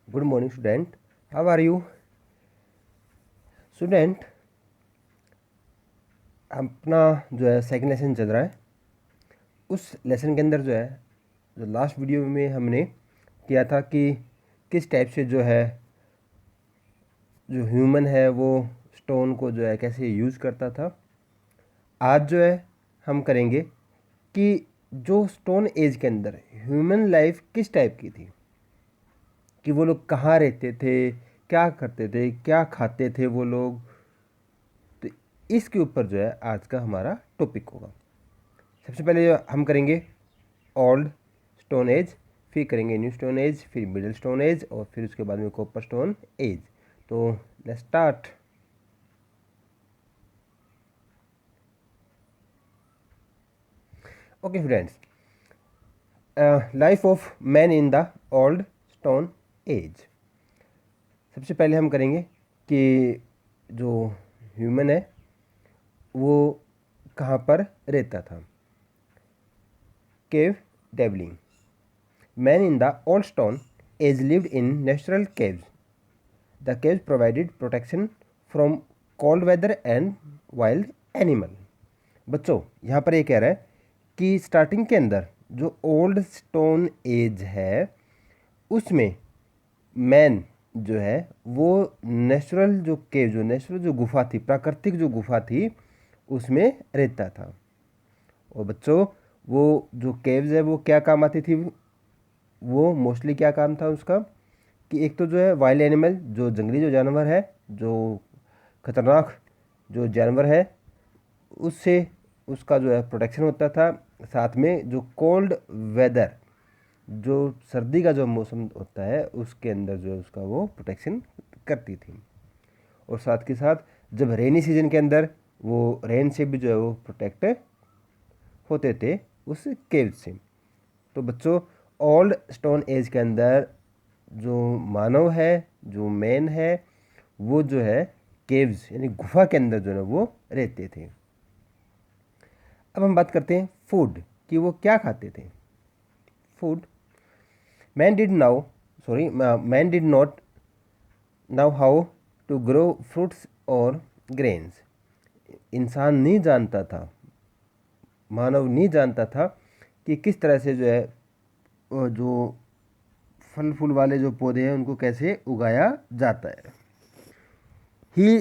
Good morning student, how are you student. अपना जो है सेकंड लेसन चल रहा है। उस लेसन के अंदर जो लास्ट वीडियो में हमने किया था कि किस टाइप से जो ह्यूमन है वो स्टोन को कैसे यूज़ करता था। आज हम करेंगे कि जो स्टोन एज के अंदर ह्यूमन लाइफ किस टाइप की थी, कि वो लोग कहाँ रहते थे, क्या करते थे, क्या खाते थे वो लोग। तो इसके ऊपर आज का हमारा टॉपिक होगा। सबसे पहले हम करेंगे ओल्ड स्टोन एज, फिर करेंगे न्यू स्टोन एज, फिर मिडिल स्टोन एज और फिर उसके बाद में कॉपर स्टोन एज। तो let's start. Okay students, life of man in the old stone as. सबसे पहले हम करेंगे कि जो ह्यूमन है वो कहाँ पर रहता था। Cave dwelling. Man in the old stone age lived in natural caves. The caves provided protection from cold weather and wild animal. बच्चों, यहाँ पर ये कह रहा है कि स्टार्टिंग के अंदर जो ओल्ड स्टोन एज है उसमें मैन जो है वो नेचुरल जो केव, जो नेचुरल जो गुफा थी, प्राकृतिक जो गुफा थी, उसमें रहता था। और बच्चों, वो जो केव्स है वो क्या काम आती थी, वो मोस्टली क्या काम था उसका, कि एक तो वाइल्ड एनिमल, जो जंगली जो जानवर है, जो खतरनाक जो जानवर है, उससे उसका प्रोटेक्शन होता था। साथ में जो कोल्ड वेदर, जो सर्दी का जो मौसम होता है उसके अंदर उसका वो प्रोटेक्शन करती थी। और साथ के साथ जब रेनी सीजन के अंदर वो रेन से भी वो प्रोटेक्ट होते थे उस केव से। तो बच्चों, ओल्ड स्टोन एज के अंदर जो मानव है, जो मैन है, वो केव्स यानी गुफा के अंदर वो रहते थे। अब हम बात करते हैं फूड, कि वो क्या खाते थे। Food. Man did now sorry man did not now how to grow fruits और ग्रेन्स। इंसान नहीं जानता था, मानव नहीं जानता था कि किस तरह से जो फल फूल वाले जो पौधे हैं उनको कैसे उगाया जाता है। ही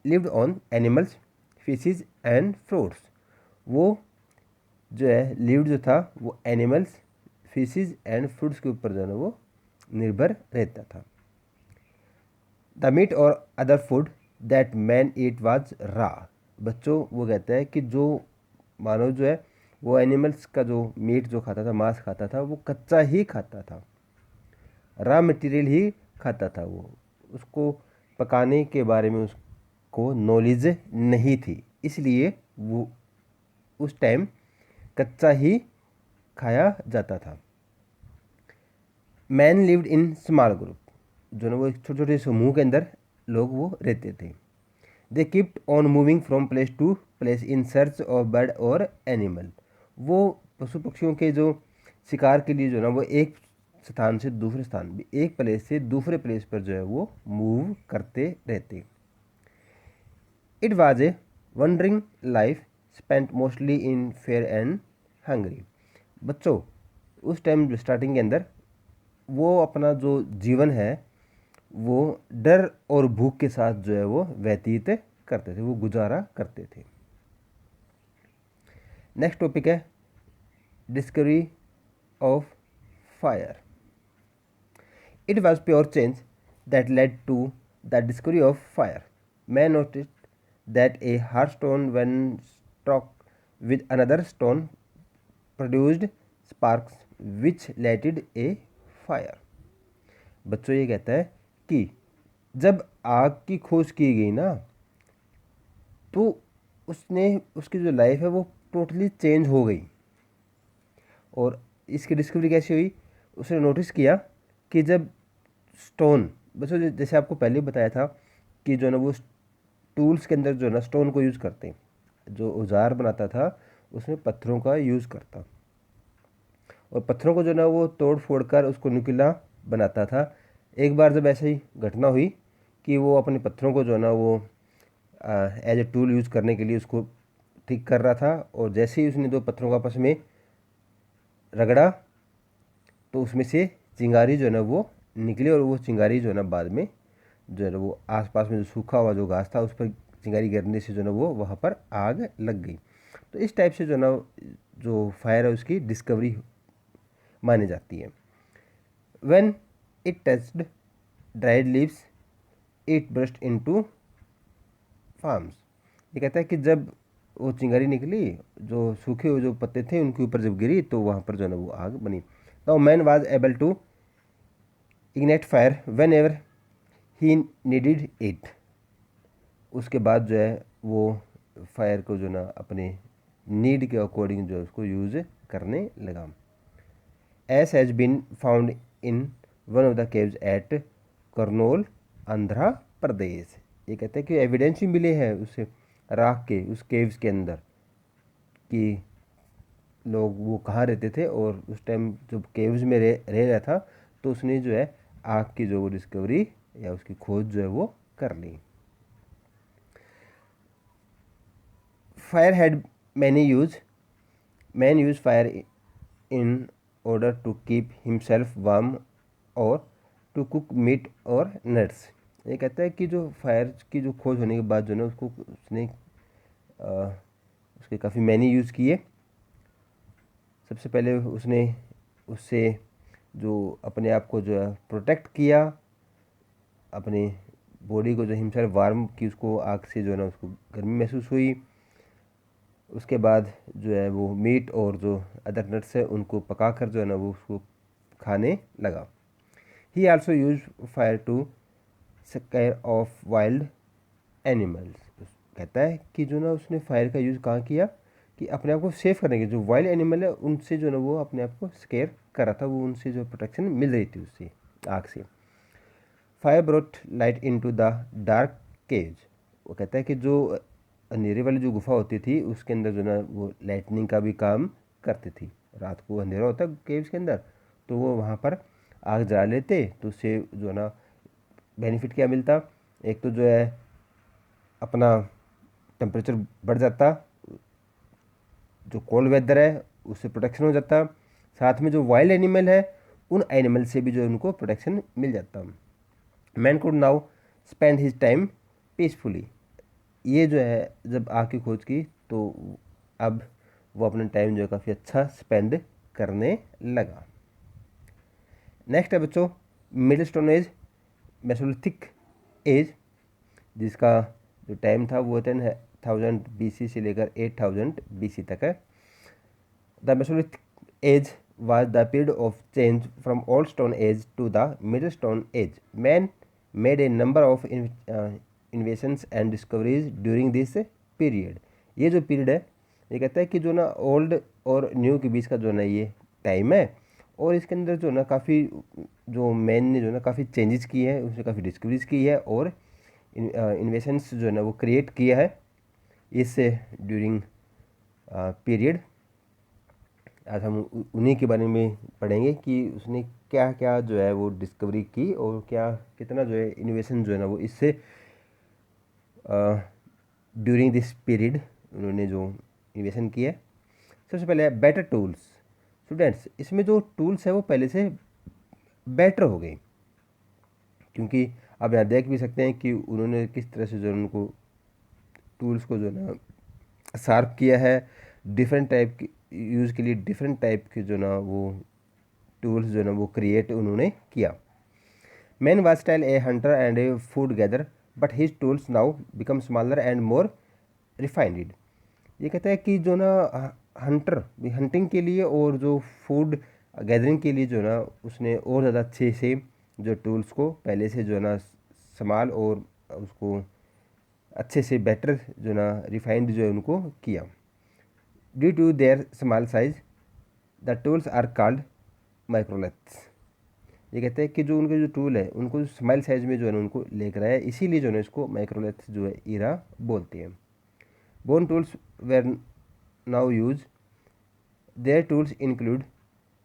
lived on animals, fishes and fruits. वो लिव्ड जो था वो एनिमल्स, फिशेज एंड फ्रूट्स के ऊपर वो निर्भर रहता था। द मीट और other food that man eat was रा। बच्चों, वो कहता है कि जो मानव वो एनिमल्स का जो मीट जो खाता था, मांस खाता था, वो कच्चा ही खाता था, रॉ मटेरियल ही खाता था। वो उसको पकाने के बारे में उसको नॉलेज नहीं थी, इसलिए वो उस टाइम कच्चा ही खाया जाता था। Man lived in small group, जो वो एक छोटे छोटे समूह के अंदर लोग वो रहते थे। They kept on moving from place to place in search of bird और एनिमल। वो पशु पक्षियों के जो शिकार के लिए वो एक स्थान से दूसरे स्थान, भी एक प्लेस से दूसरे प्लेस पर वो मूव करते रहते। It was a wondering life spent mostly in fair and Hungary. बच्चों, उस टाइम स्टार्टिंग के अंदर वो अपना जो जीवन है वो डर और भूख के साथ वो व्यतीत करते थे, वो गुजारा करते थे। नेक्स्ट टॉपिक है discovery of fire. It was pure change that led to the discovery of fire. Man notice that a hard stone when struck with another stone produced sparks which lighted a fire. बच्चों, ये कहता है कि जब आग की खोज की गई ना, तो उसने उसकी जो लाइफ है वो टोटली चेंज हो गई। और इसकी डिस्कवरी कैसे हुई, उसने नोटिस किया कि जब स्टोन, बच्चों जैसे आपको पहले ही बताया था कि वो टूल्स के अंदर स्टोन को यूज़ करते हैं, जो औजार बनाता था उसमें पत्थरों का यूज़ करता, और पत्थरों को वो तोड़ फोड़ कर उसको नुकीला बनाता था, एक बार जब ऐसे ही घटना हुई कि वो अपने पत्थरों को जो है ना वो एज ए टूल यूज़ करने के लिए उसको ठीक कर रहा था, और जैसे ही उसने दो पत्थरों को आपस में रगड़ा तो उसमें से चिंगारी जो है ना वो निकली, और वो चिंगारी जो है ना बाद में जो है ना वो आसपास में जो सूखा हुआ जो घास था उस पर चिंगारी गिरने से जो है ना वो वहाँ पर आग लग गई। तो इस टाइप से जो है ना जो फायर है उसकी डिस्कवरी मानी जाती है। When it touched dried leaves it burst into farms. ये कहता है कि जब वो चिंगारी निकली, जो सूखे हुए जो पत्ते थे उनके ऊपर जब गिरी तो वहाँ पर जो है ना वो आग बनी। Now man was able to ignite fire whenever he needed it. उसके बाद जो है वो फायर को जो ना अपने नीड के अकॉर्डिंग जो है उसको यूज़ करने लगा। Ash has been found in one of the caves at Kurnool, Andhra Pradesh. ये कहते हैं कि एविडेंस भी मिले हैं उस राख के उस केव्स के अंदर कि लोग वो कहाँ रहते थे, और उस टाइम जब केव्स में रह रहा था तो उसने जो है आग की जो वो डिस्कवरी या उसकी खोज जो है वो कर ली। Fire had many use man use fire in order to keep himself warm और टू कुक मीट और नट्स। ये कहता है कि जो फायर की जो खोज होने के बाद जो है ना उसको उसने उसके काफ़ी मैनी यूज़ किए। सबसे पहले उसने उससे जो अपने आप को जो है प्रोटेक्ट किया, अपनी बॉडी को जो हिमसेल्फ वार्म की, उसको आग से जो है ना उसको गर्मी महसूस हुई। उसके बाद जो है वो मीट और जो अदर नट्स है उनको पका कर जो है ना वो उसको खाने लगा। He also use fire to scare off wild animals. कहता है कि जो ना उसने फायर का यूज़ कहाँ किया कि अपने आप को सेव करने के, जो वाइल्ड एनिमल है उनसे जो ना वो अपने आप को स्केयर कर रहा था, वो उनसे जो प्रोटेक्शन मिल रही थी उससे आग से। Fire brought light into the dark cage. वो कहता है कि जो अंधेरे वाली जो गुफा होती थी उसके अंदर जो ना वो लाइटनिंग का भी काम करती थी। रात को अंधेरा होता है केव्स के अंदर, तो वो वहाँ पर आग जला लेते, तो उससे जो है ना बेनिफिट क्या मिलता। एक तो जो है अपना टेम्परेचर बढ़ जाता, जो कोल्ड वेदर है उससे प्रोटेक्शन हो जाता, साथ में जो वाइल्ड एनिमल है उन एनिमल से भी जो उनको प्रोटेक्शन मिल जाता। Man could now spend his time peacefully. ये जो है जब आग की खोज की तो अब वो अपना टाइम जो है काफ़ी अच्छा स्पेंड करने लगा। नेक्स्ट है बच्चों middle stone age, Mesolithic as, जिसका जो टाइम था वो 10,000 BC से लेकर 8,000 BC तक है। The Mesolithic as was the period of change from old stone age to the middle stone age. Man made a number of innovations and discoveries during this period. ये जो period है ये कहता है कि जो ना ओल्ड और न्यू के बीच का जो ना ये टाइम है, और इसके अंदर जो ना काफ़ी जो मैन ने जो ना काफ़ी चेंजेस किए हैं, उसने काफ़ी डिस्कवरीज की है और इन्वेशंस जो है ना वो क्रिएट किया है इस ड्यूरिंग पीरियड। आज हम उन्हीं के बारे में पढ़ेंगे कि उसने क्या क्या जो है वो डिस्कवरी की और क्या कितना जो है इनोवेशन जो है ना वो इससे ड्यूरिंग दिस पीरियड उन्होंने जो इन्वेशन किया है। सबसे पहले है बेटर टूल्स। स्टूडेंट्स इसमें जो टूल्स है वो पहले से बेटर हो गए, क्योंकि आप यहाँ देख भी सकते हैं कि उन्होंने किस तरह से जो उनको टूल्स को जो है ना शार्प किया है। डिफरेंट टाइप की यूज़ के लिए डिफरेंट टाइप के जो ना वो टूल्स जो ना वो क्रिएट उन्होंने किया। Man was style A Hunter and A food gather but his tools now become smaller and more refined. ये कहता है कि जो ना हंटर हंटिंग के लिए और जो फूड गैदरिंग के लिए जो ना उसने और ज़्यादा अच्छे से जो टूल्स को पहले से जो ना संभाल और उसको अच्छे से बेटर जो ना रिफाइंड जो है उनको किया। Due to their small size the tools are called microliths. ये कहते हैं कि जो उनके जो टूल है उनको स्मॉल साइज में जो है ना उनको लेकर आया, इसीलिए जो है इसको माइक्रोलेथ्स जो है ईरा बोलते हैं। Bone tools were now use. Their tools include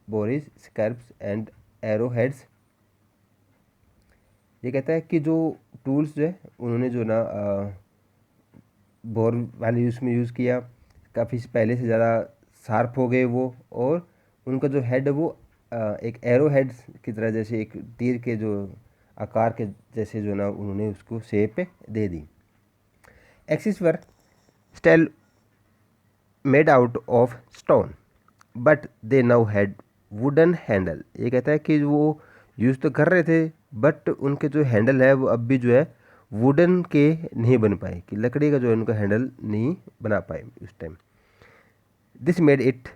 borers, scalps and arrow heads. ये कहता है कि जो टूल्स जो है उन्होंने जो ना बोर वाले उसमें यूज़ किया, काफ़ी पहले से ज़्यादा शार्प हो गए वो, और उनका जो हेड है वो एक एरो हेड की तरह, जैसे एक तीर के जो आकार के जैसे जो ना उन्होंने उसको shape they the. Axis were still made out of stone but they now had wooden handle. ये कहता है कि वो यूज़ तो कर रहे थे बट उनके जो हैंडल है वो अब भी जो है वुडन के नहीं बन पाए, कि लकड़ी का जो है उनका हैंडल नहीं बना पाए उस time. This made it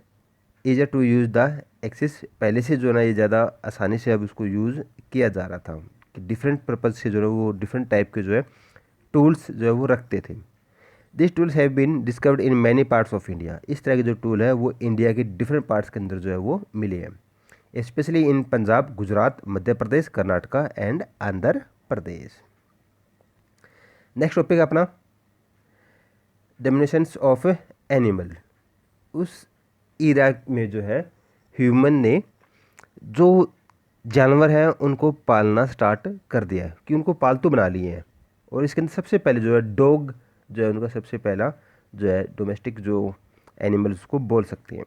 easier to use the axes. पहले से जो ना ये ज़्यादा आसानी से अब उसको यूज़ किया जा रहा था, कि डिफरेंट पर्पज़ से जो है वो डिफरेंट टाइप के जो है टूल्स जो है वो रखते थे। This tools have been discovered in many parts of India. इस तरह के जो टूल है वो इंडिया के डिफरेंट पार्ट्स के अंदर जो है वो मिले हैं, specially in Punjab, Gujarat, Madhya Pradesh, Karnataka and Andhra Pradesh. Next topic अपना डोमिनेशंस ऑफ एनिमल। उस इरा में जो है ह्यूमन ने जो जानवर हैं उनको पालना स्टार्ट कर दिया है, कि उनको पालतू बना लिए हैं। और इसके अंदर सबसे पहले जो है डॉग जो है उनका सबसे पहला जो है डोमेस्टिक जो एनिमल्स को बोल सकते हैं।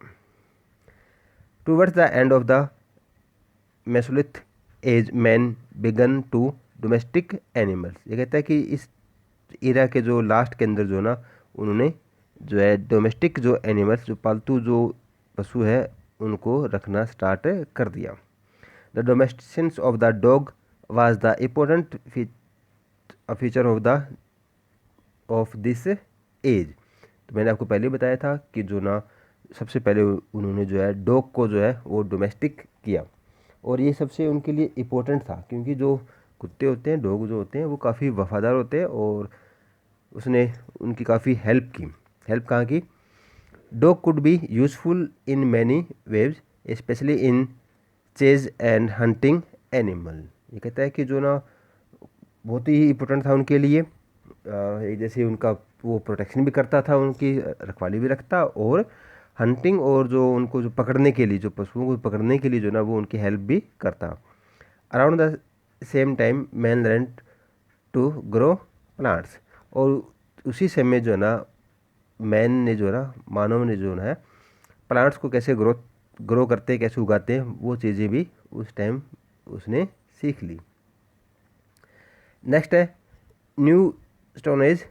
Towards the end of the mesolith age man began to domestic animals. ये कहता है कि इस इरा के जो लास्ट के अंदर जो ना उन्होंने जो है डोमेस्टिक जो एनिमल्स, जो पालतू जो पशु है, उनको रखना स्टार्ट कर दिया। The domestication of the dog was the important feature of this age. तो मैंने आपको पहले बताया था कि जो ना सबसे पहले उन्होंने जो है डॉग को जो है वो डोमेस्टिक किया, और ये सबसे उनके लिए इम्पोर्टेंट था, क्योंकि जो कुत्ते होते हैं, डॉग जो होते हैं, वो काफ़ी वफ़ादार होते हैं, और उसने उनकी काफ़ी हेल्प की। हेल्प कहाँ की? Dog could be useful in many ways, specially in chase and hunting animal. ये कहता है कि जो ना बहुत ही इम्पोर्टेंट था उनके लिए, जैसे उनका वो प्रोटेक्शन भी करता था, उनकी रखवाली भी रखता, और हंटिंग और जो उनको जो पकड़ने के लिए, जो पशुओं को पकड़ने के लिए जो ना वो उनकी हेल्प भी करता। Around the same time man learn to grow plants. और उसी समय जो है ना मैन ने जो है ना, मानव ने जो है प्लांट्स को कैसे ग्रो करते हैं, कैसे उगाते हैं, वो चीज़ें भी उस टाइम उसने सीख ली। नेक्स्ट है new stone as,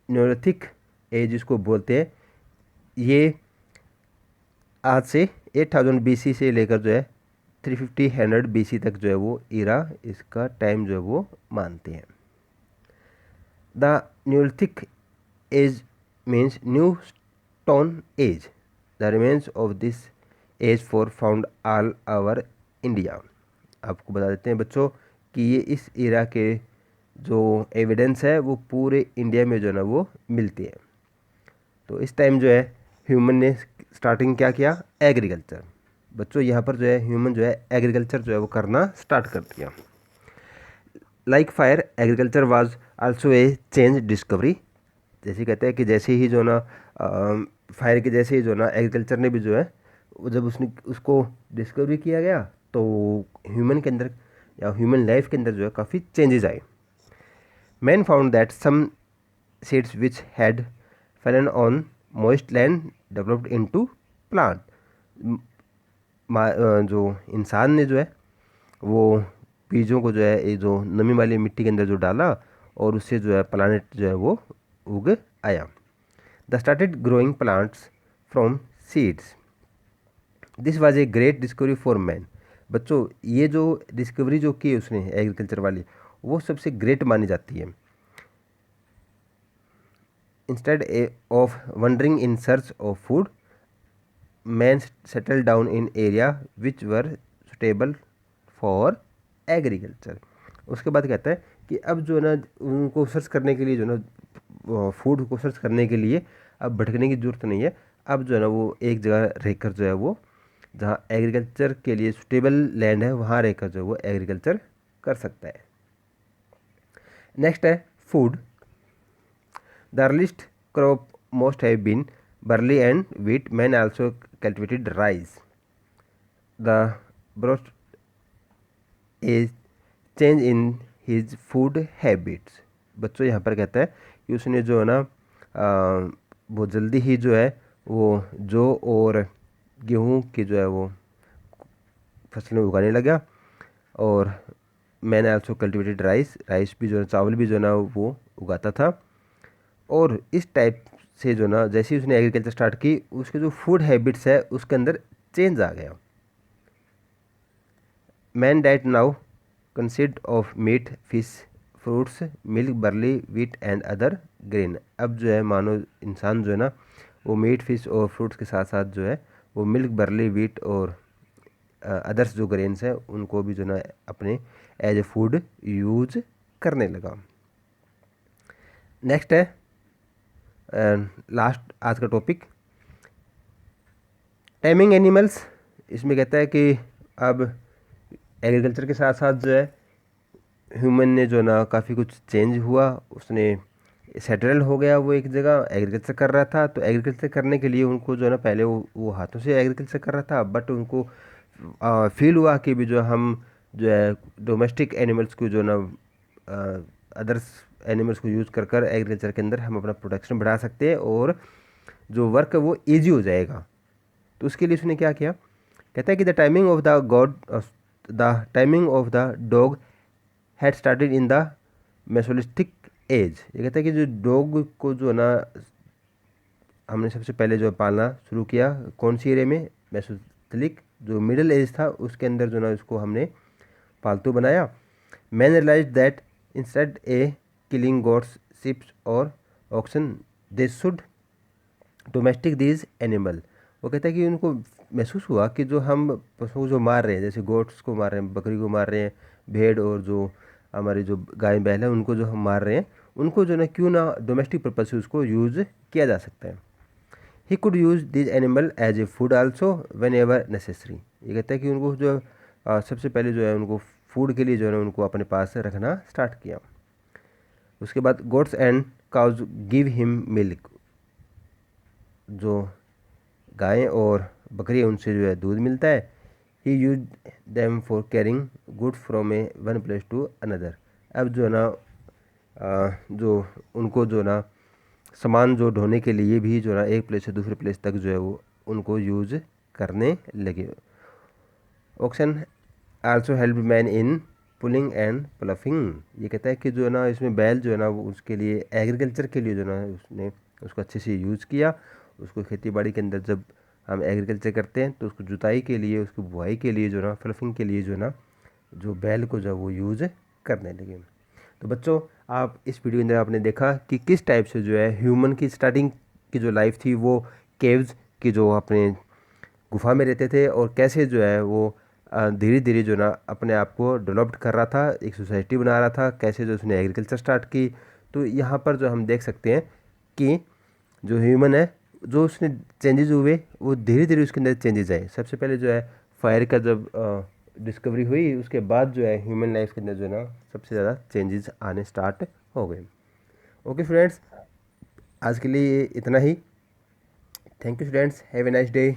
neolithic age इसको बोलते हैं। ये आज से 8000 BC से लेकर जो है 350 BC तक जो है वो इरा, इसका टाइम जो है वो मानते हैं। The neolithic age means new stone age. The remains of this age for found all over India. आपको बता देते हैं बच्चों कि ये इस इरा के जो एविडेंस है वो पूरे इंडिया में जो है ना वो मिलती है। तो इस टाइम जो है ह्यूमन ने स्टार्टिंग क्या किया? एग्रीकल्चर। बच्चों यहाँ पर जो है ह्यूमन जो है एग्रीकल्चर जो है वो करना स्टार्ट कर दिया। Like fire agriculture was also a change discovery. जैसे कहते हैं कि जैसे ही जो ना फायर के जैसे ही जो ना एग्रीकल्चर ने भी जो है जब उसने उसको डिस्कवरी किया गया, तो ह्यूमन के अंदर या ह्यूमन लाइफ के अंदर जो है काफ़ी चेंजेस आए। Man found that some seeds which had fallen on moist land developed into plant. जो इंसान ने जो है वो बीजों को जो है ये जो नमी वाली मिट्टी के अंदर जो डाला, और उससे जो है प्लांट जो है वो उग आया। The started growing plants from seeds. This was a great discovery for man. बच्चों ये जो डिस्कवरी जो की उसने एग्रीकल्चर वाली, वो सबसे ग्रेट मानी जाती है। Instead of wondering in search of food, man settle down in area which were suitable for agriculture. उसके बाद कहता है कि अब जो है ना उनको सर्च करने के लिए जो है ना फूड को सर्च करने के लिए अब भटकने की ज़रूरत नहीं है। अब जो है ना वो एक जगह रहकर जो है वो जहाँ एग्रीकल्चर के लिए सुटेबल लैंड है वहाँ रहकर जो है वो एग्रीकल्चर कर सकता है। नेक्स्ट है food. The earliest crop most have been barley and wheat. Men also cultivated rice. The brought a change in his food habits. बच्चों यहाँ पर कहता है कि उसने जो है ना बहुत जल्दी ही जो है वो जौ और गेहूँ की जो है वो फसलें उगाने लगा। और मैंने आल्सो कल्टिवेटेड राइस, राइस भी जो है चावल भी जो है ना वो उगाता था। और इस टाइप से जो ना जैसे ही उसने एग्रीकल्चर स्टार्ट की उसके जो फूड हैबिट्स है उसके अंदर चेंज आ गया। Man diet now consist of meat, fish, fruits, milk, barley, wheat and other grain. अब जो है मानो इंसान जो है ना वो मीट, फिश और फ्रूट्स के साथ साथ जो है वो मिल्क, बर्ली, व्हीट और अदर्स जो ग्रेन्स हैं उनको भी जो ना अपने एज ए फूड यूज करने लगा। नेक्स्ट है लास्ट आज का टॉपिक टाइमिंग एनिमल्स। इसमें कहता है कि अब एग्रीकल्चर के साथ साथ जो है ह्यूमन ने जो ना काफ़ी कुछ चेंज हुआ। उसने सेटल हो गया, वो एक जगह एग्रीकल्चर कर रहा था। तो एग्रीकल्चर करने के लिए उनको जो है ना पहले वो हाथों से एग्रीकल्चर कर रहा था, बट उनको फील हुआ कि भी जो हम जो है डोमेस्टिक एनिमल्स को जो ना अदर्स एनिमल्स को यूज़ कर कर एग्रीकल्चर के अंदर हम अपना प्रोडक्शन बढ़ा सकते हैं और जो वर्क है वो ईजी हो जाएगा। तो उसके लिए उसने क्या किया, कहता है कि the timing of the dog had started in the Mesolithic as. ये कहता है कि जो डॉग को जो है ना हमने सबसे पहले जो पालना शुरू किया कौन सी एरिया में, मेसोलिथिक जो मिडिल एज था उसके अंदर जो ना इसको हमने पालतू बनाया। Man realize that instead a killing goats, sheeps और oxen they should domestic these animal. वो कहता है कि उनको महसूस हुआ कि जो हम पशुओं जो मार रहे हैं, जैसे गोट्स को मार रहे हैं, बकरी को मार रहे हैं, भेड़ और जो हमारी जो गाय बैल है उनको जो हम मार रहे हैं, उनको जो ना क्यों ना डोमेस्टिक पर्पज से उसको यूज़ किया जा सकता है। He could use these animal as a food also whenever necessary. ये कहता है कि उनको जो सबसे पहले जो है उनको फूड के लिए जो है ना उनको अपने पास रखना स्टार्ट किया। उसके बाद goats and cows give him milk. जो गायें और बकरी उनसे जो है दूध मिलता है। He use them for carrying good from a one place to another. अब जो है ना जो उनको जो ना सामान जो ढोने के लिए भी जो ना एक प्लेस से दूसरे प्लेस तक जो है वो उनको यूज करने लगे। Oxen also help man in pulling and ploughing. ये कहता है कि जो है ना इसमें बैल जो है ना वो उसके लिए एग्रीकल्चर के लिए जो ना उसने उसको अच्छे से यूज़ किया। उसको खेती बाड़ी के अंदर जब हम एग्रीकल्चर करते हैं तो उसको जुताई के लिए, उसको बुआई के लिए जो ना फ्लफिंग के लिए जो ना जो बैल को जो वो यूज़ करने लगे। तो बच्चों आप इस वीडियो के अंदर आपने देखा कि किस टाइप से जो है ह्यूमन की स्टार्टिंग की जो लाइफ थी वो केव्स की जो अपने गुफा में रहते थे और कैसे जो है वो धीरे धीरे जो ना अपने आप को डेवलप्ड कर रहा था, एक सोसाइटी बना रहा था, कैसे जो उसने एग्रीकल्चर स्टार्ट की। तो यहाँ पर जो हम देख सकते हैं कि जो ह्यूमन है जो उसने चेंजेस हुए वो धीरे धीरे उसके अंदर चेंजेस आए। सबसे पहले जो है फायर का जब डिस्कवरी हुई उसके बाद जो है ह्यूमन लाइफ के अंदर जो है ना सबसे ज़्यादा चेंजेस आने स्टार्ट हो गए। ओके फ्रेंड्स, आज के लिए इतना ही। Thank you students, have a nice day.